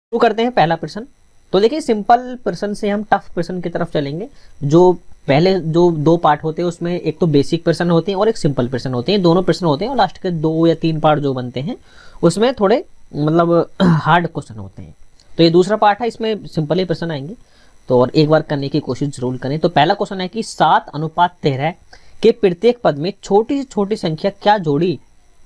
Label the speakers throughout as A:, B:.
A: शुरू करते हैं पहला प्रश्न। तो देखिए सिंपल प्रश्न से हम टफ प्रश्न की तरफ चलेंगे। जो पहले जो दो पार्ट होते हैं उसमें एक तो बेसिक प्रश्न होते हैं और एक सिंपल प्रश्न होते हैं, दोनों प्रश्न होते हैं और लास्ट के 2 या 3 पार्ट जो बनते हैं उसमें थोड़े मतलब हार्ड क्वेश्चन होते हैं। तो ये दूसरा पार्ट है, इसमें सिंपल ही प्रश्न आएंगे, तो और एक बार करने की कोशिश जरूर करें। तो पहला क्वेश्चन है कि 7:13 के प्रत्येक पद में छोटी से छोटी संख्या क्या जोड़ी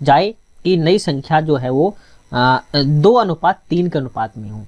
A: जाए कि नई संख्या जो है वो 2:3 के अनुपात में हो।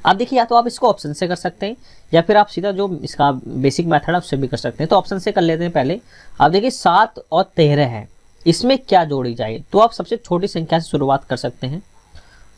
A: अब देखिए या तो आप इसको ऑप्शन से कर सकते हैं या फिर आप सीधा जो इसका बेसिक मेथड है उससे भी कर सकते हैं। तो ऑप्शन से कर लेते हैं पहले। अब देखिए 7 और 13 है, इसमें क्या जोड़ी जाए, तो आप सबसे छोटी संख्या से शुरुआत कर सकते हैं।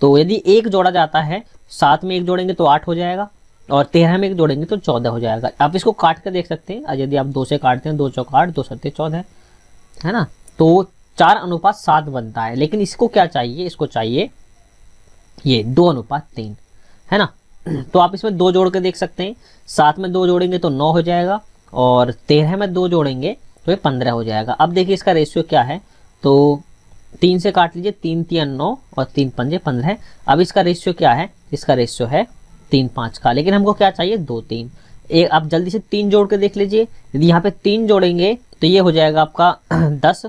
A: तो यदि 1 जोड़ा जाता है, 7 में 1 जोड़ेंगे तो 8 हो जाएगा और 13 में 1 जोड़ेंगे तो 14 हो जाएगा। आप इसको काट कर देख सकते हैं, यदि आप 2 से काटते हैं, 2 चौक 8, 2 सत्ते 14 है ना, तो 4:7 बनता है। लेकिन इसको क्या चाहिए, इसको चाहिए ये 2:3 है ना। तो आप इसमें 2 जोड़ के देख सकते हैं, 7 में 2 जोड़ेंगे तो 9 हो जाएगा और 13 में 2 जोड़ेंगे तो ये 15 हो जाएगा। अब देखिए इसका रेशियो क्या है, तो 3 से काट लीजिए, 3 3 9 और 3 5 15। अब इसका रेशियो क्या है, इसका रेशियो है 3 5 का, लेकिन हमको क्या चाहिए 2 3। एक आप जल्दी से 3 जोड़ के देख लीजिए, यदि यहाँ पे 3 जोड़ेंगे तो ये हो जाएगा आपका 10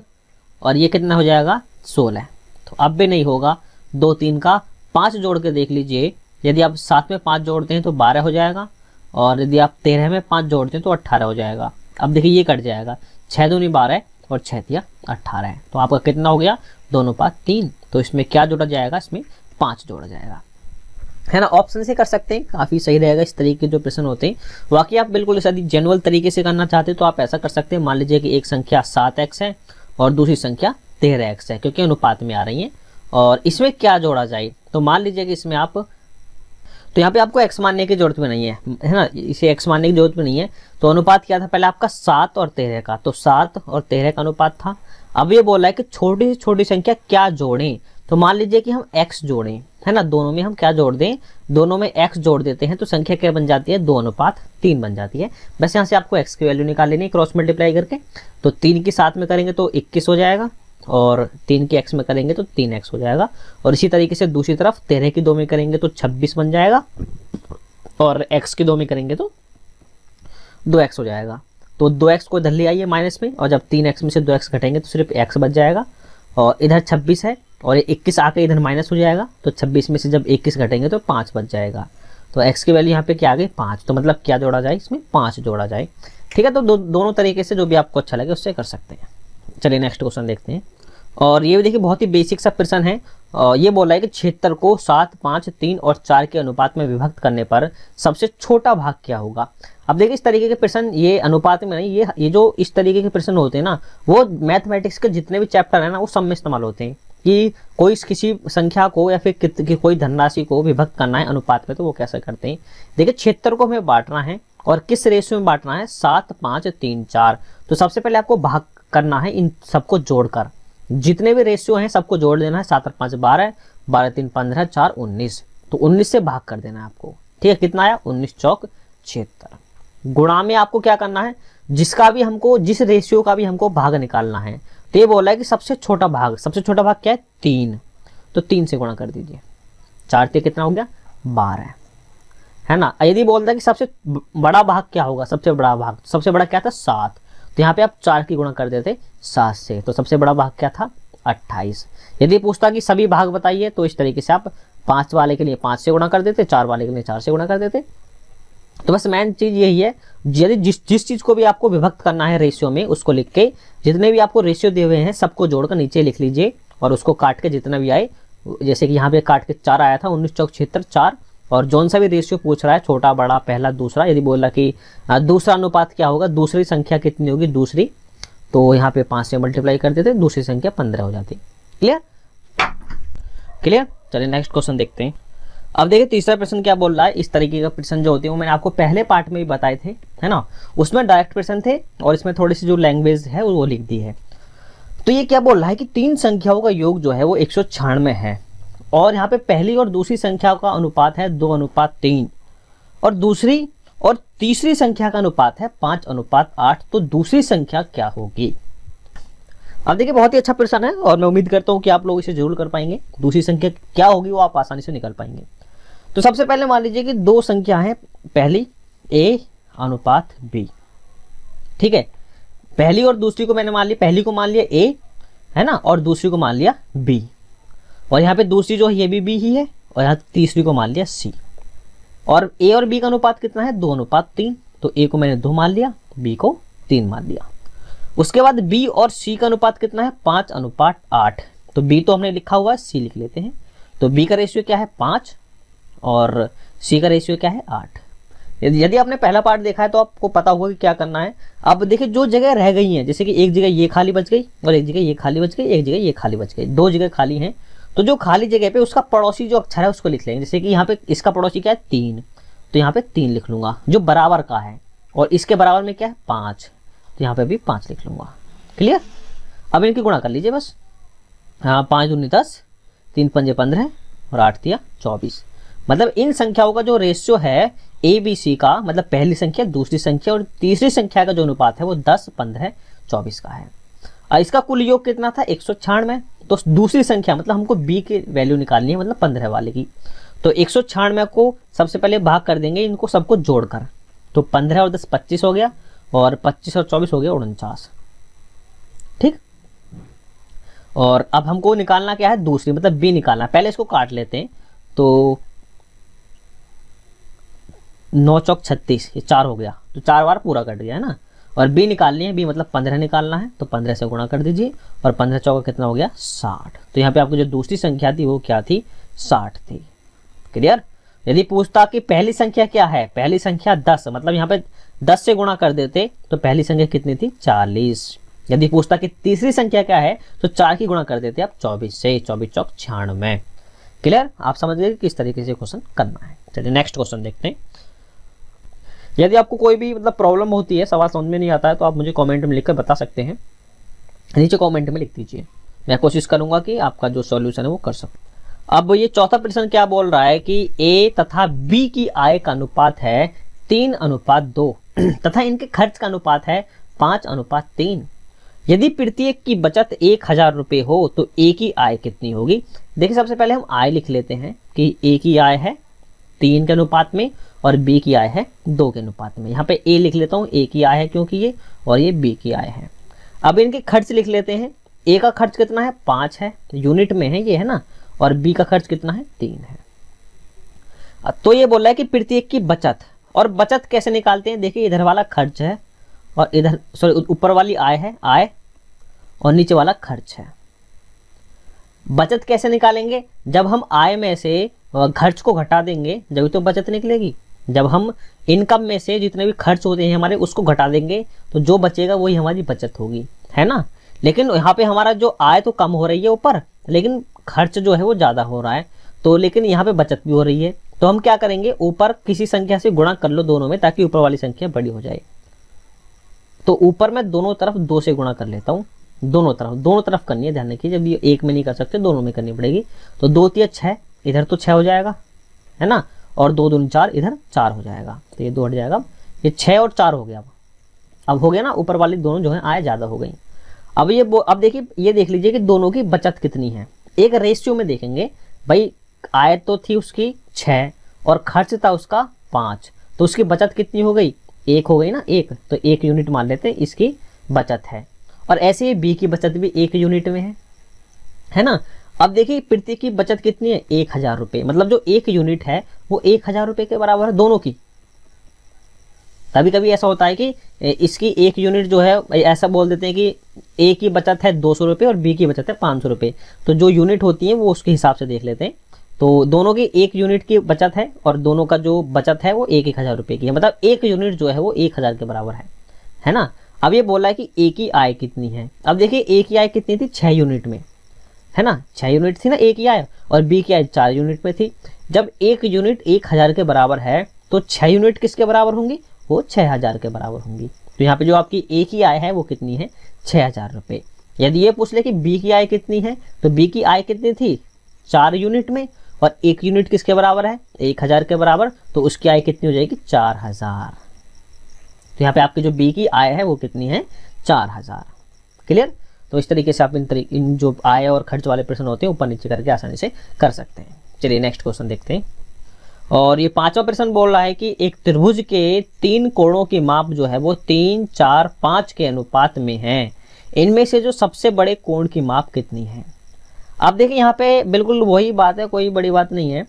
A: और ये कितना हो जाएगा 16। तो अब भी नहीं होगा 2 3 का, 5 जोड़ के देख लीजिए, यदि आप 7 में 5 जोड़ते हैं तो 12 हो जाएगा और यदि आप 13 में 5 जोड़ते हैं तो 18 हो जाएगा। अब देखिए ये कट जाएगा, 6 दूनी 12 और 6 तिया 18 है, तो आपका कितना हो गया 2:3। तो इसमें क्या जोड़ा जाएगा, इसमें 5 जोड़ा जाएगा, है ना। ऑप्शन से कर सकते हैं, काफी सही रहेगा। इस तरीके के जो प्रश्न होते हैं वाकई आप बिल्कुल यदि जेन्युइन तरीके से करना चाहते हैं तो आप ऐसा कर सकते हैं। मान लीजिए कि एक संख्या 7x है और दूसरी संख्या 13x है, क्योंकि अनुपात में आ रही है, और इसमें क्या जोड़ा जाए। तो मान लीजिए कि इसमें आप, तो यहाँ पे आपको x मानने की जरूरत भी नहीं है ना, इसे x मानने की जरूरत भी नहीं है। तो अनुपात क्या था पहले आपका 7 और 13 का, तो 7 और 13 का अनुपात था। अब ये बोल रहा है कि छोटी से छोटी संख्या क्या जोड़ें, तो मान लीजिए कि हम x जोड़ें, है ना, दोनों में हम क्या जोड़ दें, दोनों में x जोड़ देते हैं तो संख्या क्या बन जाती है 2:3 बन जाती है। बस यहाँ से आपको x की वैल्यू निकाल लेनी है क्रॉस मल्टीप्लाई करके। तो 3 की 7 में करेंगे तो 21 हो जाएगा और 3 की x में करेंगे तो 3x हो जाएगा। और इसी तरीके से दूसरी तरफ 13 की 2 में करेंगे तो 26 बन जाएगा और x की 2 में करेंगे तो 2x हो जाएगा। तो 2x को इधर ले आइए माइनस में, और जब 3x में से 2x घटेंगे तो सिर्फ x बच जाएगा और इधर 26 है और 21 आके इधर माइनस हो जाएगा, तो 26 में से जब 21 घटेंगे तो 5 बच जाएगा। तो x की वैल्यू यहाँ पे क्या आ गई 5। तो मतलब क्या जोड़ा जाए, इसमें 5 जोड़ा जाए, ठीक है। तो दोनों तरीके से जो भी आपको अच्छा लगे उससे कर सकते हैं। चलिए नेक्स्ट क्वेश्चन देखते हैं। और ये भी देखिए बहुत ही बेसिक सा प्रश्न है। ये बोल रहा है कि 76 को 7 5 3 और 4 के अनुपात में विभक्त करने पर सबसे छोटा भाग क्या होगा। अब देखिए इस तरीके के प्रश्न, ये अनुपात में नहीं, ये जो इस तरीके के प्रश्न होते हैं ना, वो मैथमेटिक्स के जितने भी चैप्टर है ना वो सब में इस्तेमाल होते हैं कि कोई किसी संख्या को या फिर कोई धनराशि को विभक्त करना है अनुपात में, तो वो कैसे करते हैं। देखिए 76 को हमें बांटना है और किस रेशियो में बांटना है, 7 5 3 4। तो सबसे पहले आपको भाग करना है इन सबको जोड़कर, जितने भी रेशियो हैं सबको जोड़ देना है। 7 और 5 12, 12 3 15, 4 19। तो 19 से भाग कर देना है आपको, ठीक है। कितना आया 19 चौक 76। गुणा में आपको क्या करना है, जिसका भी हमको, जिस रेशियो का भी हमको भाग निकालना है। तो ये बोला है कि सबसे छोटा भाग क्या है 3, तो 3 से गुणा कर दीजिए। 4 से कितना हो गया 12, है ना। यदि बोलता है कि सबसे बड़ा भाग क्या होगा, सबसे बड़ा क्या था 7, तो यहाँ पे आप 4 की गुणा कर देते 7 से, तो सबसे बड़ा भाग क्या था 28। यदि पूछता कि सभी भाग बताइए तो इस तरीके से आप 5 वाले के लिए 5 से गुणा कर देते, 4 वाले के लिए 4 से गुणा कर देते। तो बस मेन चीज यही है, यदि जिस चीज को भी आपको विभक्त करना है रेशियो में, उसको लिख के जितने भी आपको रेशियो दिए हुए हैं सबको जोड़कर नीचे लिख लीजिए और उसको काट के जितना भी आए, जैसे कि यहाँ पे काट के 4 आया था 19 चौक 76 4, और जौन सा भी रेशियो पूछ रहा है छोटा बड़ा पहला दूसरा, यदि बोला कि दूसरा अनुपात क्या होगा, दूसरी संख्या कितनी होगी दूसरी, तो यहाँ पे 5 से मल्टीप्लाई कर देते, दूसरी संख्या 15 हो जाती। क्लियर। चलिए नेक्स्ट क्वेश्चन देखते हैं। अब देखिए तीसरा प्रश्न क्या बोल रहा है। इस तरीके का प्रश्न जो होते हैं वो मैंने आपको पहले पार्ट में भी बताए थे, है ना, उसमें डायरेक्ट प्रश्न थे और इसमें थोड़ी सी जो लैंग्वेज है वो लिख दी है। तो ये क्या बोल रहा है कि 3 संख्याओं का योग जो है वो 196 है और यहाँ पे पहली और दूसरी संख्या का अनुपात है 2:3 और दूसरी और तीसरी संख्या का अनुपात है 5:8। तो दूसरी संख्या क्या होगी। अब देखिए बहुत ही अच्छा प्रश्न है और मैं उम्मीद करता हूँ कि आप लोग इसे जरूर कर पाएंगे। दूसरी संख्या क्या होगी वो आप आसानी से निकाल पाएंगे। तो सबसे पहले मान लीजिए कि दो संख्या है, पहली a अनुपात b, ठीक है। पहली और दूसरी को मैंने मान लिया, पहली को मान लिया a है ना, और दूसरी को मान लिया b, और यहाँ पे दूसरी जो है ये भी b ही है, और यहाँ तीसरी को मान लिया c। और a और b का अनुपात कितना है, 2 अनुपात 3, तो a को मैंने 2 मान लिया, b को 3 मान लिया। उसके बाद b और c का अनुपात कितना है, 5 अनुपात 8, तो b तो हमने लिखा हुआ है, c लिख लेते हैं। तो b का रेशियो क्या है 5 और c का रेशियो क्या है 8। यदि आपने पहला पार्ट देखा है तो आपको पता होगा कि क्या करना है। अब देखिए जो जगह रह गई हैं, जैसे कि एक जगह ये खाली बच गई और एक जगह ये खाली बच गई, एक जगह ये खाली बच गई, 2 जगह खाली हैं। तो जो खाली जगह पे उसका पड़ोसी जो अक्षर है उसको लिख लेंगे। जैसे कि यहाँ पे इसका पड़ोसी क्या है 3, तो यहाँ पे 3 लिख लूंगा जो बराबर का है, और इसके बराबर में क्या है 5, तो यहाँ पे भी 5 लिख लूंगा। क्लियर। अब इनकी गुणा कर लीजिए बस। हाँ, 5 दूनी 10, 3 पंजे 15 और 8 दिया 24। मतलब इन संख्याओं का जो रेशियो है ए बी सी का, मतलब पहली संख्या, दूसरी संख्या और तीसरी संख्या का जो अनुपात है वो 10, 15, 24 का है। और इसका कुल योग कितना था 196। तो दूसरी संख्या मतलब हमको बी की वैल्यू निकालनी है, मतलब 15 वाले की। तो 196 को सबसे पहले भाग कर देंगे इनको सबको जोड़कर, तो 15 और 10 25 हो गया, और 25 और 24 हो गया 49। ठीक। और अब हमको निकालना क्या है, दूसरी मतलब बी निकालना। पहले इसको काट लेते हैं, तो 9 चौक 36, ये 4 हो गया, तो 4 बार पूरा कट गया है ना। और बी निकालनी है, बी मतलब 15 निकालना है, तो 15 से गुणा कर दीजिए, और 15 चौका कितना हो गया 60। तो यहाँ पे आपको जो दूसरी संख्या थी वो क्या थी 60 थी। क्लियर। यदि पूछता कि पहली संख्या क्या है, पहली संख्या 10, मतलब यहाँ पे 10 से गुणा कर देते तो पहली संख्या कितनी थी 40। यदि पूछता कि तीसरी संख्या क्या है तो 4 की गुणा कर देते आप 24 से, 24 चौक 96। क्लियर। आप समझ गए किस तरीके से क्वेश्चन करना है। चलिए नेक्स्ट क्वेश्चन देखते हैं। यदि आपको कोई भी मतलब प्रॉब्लम होती है, सवाल समझ में नहीं आता है, तो आप मुझे कमेंट में लिखकर बता सकते हैं, नीचे कमेंट में लिख दीजिए। मैं कोशिश करूंगा कि आपका जो सॉल्यूशन है वो कर सकूं। अब ये चौथा प्रश्न क्या बोल रहा है कि ए तथा बी की आय का अनुपात है 3 अनुपात 2 तथा इनके खर्च का अनुपात है 5 अनुपात 3। यदि प्रत्येक की बचत 1000 रुपये हो तो ए की आय कितनी होगी। देखिए सबसे पहले हम आय लिख लेते हैं कि ए की आय है 3 के अनुपात में और बी की आय है 2 के अनुपात में। यहाँ पे ए लिख लेता हूँ, ए की आय है क्योंकि ये, और ये बी की आय है। अब इनके खर्च लिख लेते हैं। ए का खर्च कितना है 5 है, यूनिट में है ये, है ना, और बी का खर्च कितना है 3 है। तो ये बोल रहा है कि प्रत्येक की बचत, और बचत कैसे निकालते हैं, देखिए इधर वाला खर्च है और इधर सॉरी ऊपर वाली आय है, आय, और नीचे वाला खर्च है। बचत कैसे निकालेंगे, जब हम आय में से खर्च को घटा देंगे जब तो बचत निकलेगी। जब हम इनकम में से जितने भी खर्च होते हैं हमारे उसको घटा देंगे तो जो बचेगा वही हमारी बचत होगी, है ना। लेकिन यहाँ पे हमारा जो आय तो कम हो रही है ऊपर, लेकिन खर्च जो है वो ज़्यादा हो रहा है, तो लेकिन यहाँ पे बचत भी हो रही है। तो हम क्या करेंगे, ऊपर किसी संख्या से गुणा कर लो दोनों में, ताकि ऊपर वाली संख्या बड़ी हो जाए। तो ऊपर मैं दोनों तरफ 2 से गुणा कर लेता हूँ, दोनों तरफ करनी है, ध्यान रखिए। जब ये एक में नहीं कर सकते दोनों में करनी पड़ेगी। तो 2 3 6, इधर तो 6 हो जाएगा, है ना, और 2 दूनी 4, इधर 4 हो जाएगा, तो ये 2 हट जाएगा। ये 6 और 4 हो गया। अब हो गया ना, ऊपर वाली दोनों जो है आय ज़्यादा हो गई। अब देखिए, ये देख लीजिए कि दोनों की बचत कितनी है। एक रेशियो में देखेंगे भाई, आय तो थी उसकी 6 और खर्च था उसका 5, तो उसकी बचत कितनी हो गई 1 हो गई ना, 1, तो 1 यूनिट मान लेते हैं इसकी बचत है। और ऐसे ही बी की बचत भी 1 यूनिट में है ना। अब देखिए प्रत्येक की बचत कितनी है 1000 रुपये, मतलब जो 1 यूनिट है वो 1000 रुपये के बराबर है दोनों की। कभी कभी ऐसा होता है कि इसकी 1 यूनिट जो है, ऐसा बोल देते हैं कि ए की बचत है 200 रुपये और बी की बचत है 500 रुपये, तो जो यूनिट होती है वो उसके हिसाब से देख लेते हैं। तो दोनों की 1 यूनिट की बचत है और दोनों का जो बचत है वो 1000 रुपये की है, मतलब 1 यूनिट जो है वो 1000 के बराबर है ना। अब ये बोला है कि ए की आय कितनी है। अब देखिए ए की आय कितनी थी 6 यूनिट में, है ना, 6 यूनिट थी ना ए की आय, और बी की आय 4 यूनिट में थी। जब 1 यूनिट 1000 के बराबर है तो 6 यूनिट किसके बराबर होंगी, वो 6000 के बराबर होंगी। तो यहाँ पे जो आपकी ए की आय है वो कितनी है 6000 रुपये। यदि ये पूछ ले कि बी की आय कितनी है, तो बी की आय कितनी थी 4 यूनिट में, और 1 यूनिट किसके बराबर है 1000 के बराबर, तो उसकी आय कितनी हो जाएगी 4000। तो यहाँ पे आपकी जो बी की आय है वो कितनी है 4000। क्लियर। तो इस तरीके से आप इन जो आय और खर्च वाले प्रश्न होते हैं ऊपर नीचे करके आसानी से कर सकते हैं। चलिए नेक्स्ट क्वेश्चन देखते हैं। और ये पांचवा प्रश्न बोल रहा है कि एक त्रिभुज के 3 कोणों की माप जो है वो 3, 4, 5 के अनुपात में है। इनमें से जो सबसे बड़े कोण की माप कितनी है। आप देखिए यहाँ पे बिल्कुल वही बात है, कोई बड़ी बात नहीं है।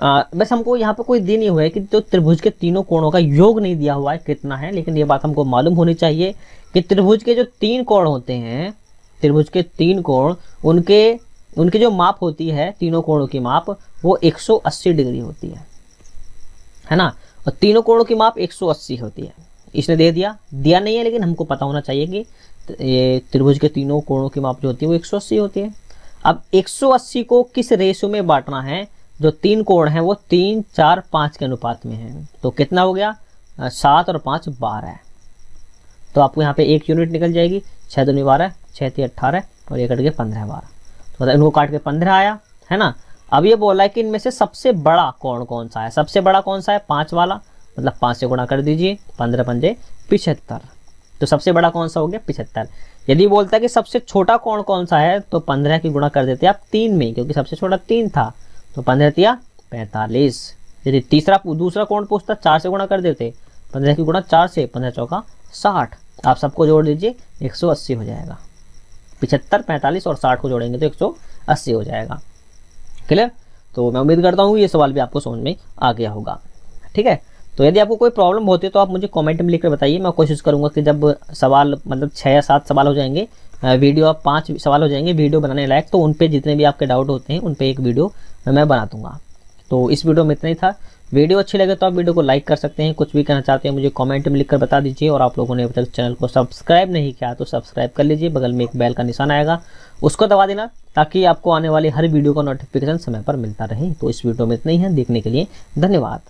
A: बस हमको यहाँ पे कोई दी नहीं हुआ है कि जो त्रिभुज के तीनों कोणों का योग नहीं दिया हुआ है कितना है, लेकिन ये बात हमको मालूम होनी चाहिए कि त्रिभुज के जो 3 कोण होते हैं, त्रिभुज के 3 कोण, उनके जो माप होती है, तीनों कोणों की माप वो 180 डिग्री होती है ना। और तीनों कोणों की माप 180 होती है। इसने दे दिया नहीं है, लेकिन हमको पता होना चाहिए कि ये त्रिभुज के तीनों कोणों की माप जो होती है वो 180 होती है। अब 180 को किस रेशियो में बांटना है, जो 3 कोण हैं वो 3, 4, 5 के अनुपात में है। तो कितना हो गया, 7 और 5 12 है। तो आपको यहाँ पे 1 यूनिट निकल जाएगी, 6 दूनी 12, 6 3 18 और ये कट के 15 12। तो मतलब इनको काट के 15 आया है ना। अब ये बोला है कि इनमें से सबसे बड़ा कोण कौन सा है। सबसे बड़ा कौन सा है, 5 वाला, मतलब 5 से गुणा कर दीजिए, 15 पंजे 75। तो सबसे बड़ा कौन सा हो गया, 75। यदि बोलता है कि सबसे छोटा कोण कौन सा है, तो 15 की गुणा कर देते आप 3 में, क्योंकि सबसे छोटा 3 था। तो 15 तिया 45। यदि दूसरा कोण पूछता 4 से गुणा कर देते, 15 की गुणा 4 से, 15 चौका 60। आप सबको जोड़ दीजिए, 180 हो जाएगा। 75, 45 और 60 को जोड़ेंगे तो 180 हो जाएगा। क्लियर। तो मैं उम्मीद करता हूँ ये सवाल भी आपको समझ में आ गया होगा। ठीक है। तो यदि आपको कोई प्रॉब्लम होती है तो आप मुझे कमेंट में लिखकर बताइए। मैं कोशिश करूंगा कि जब सवाल मतलब 6 या 7 सवाल हो जाएंगे, वीडियो आप 5 सवाल हो जाएंगे वीडियो बनाने लायक, तो उन पे जितने भी आपके डाउट होते हैं उन पे एक वीडियो मैं बना दूंगा। तो इस वीडियो में इतना ही था। वीडियो अच्छी लगे तो आप वीडियो को लाइक कर सकते हैं। कुछ भी कहना चाहते हैं मुझे कमेंट में लिखकर बता दीजिए। और आप लोगों ने अभी तक चैनल को सब्सक्राइब नहीं किया तो सब्सक्राइब कर लीजिए। बगल में एक बेल का निशान आएगा, उसको दबा देना, ताकि आपको आने वाली हर वीडियो का नोटिफिकेशन समय पर मिलता रहे। तो इस वीडियो में इतना ही है। देखने के लिए धन्यवाद।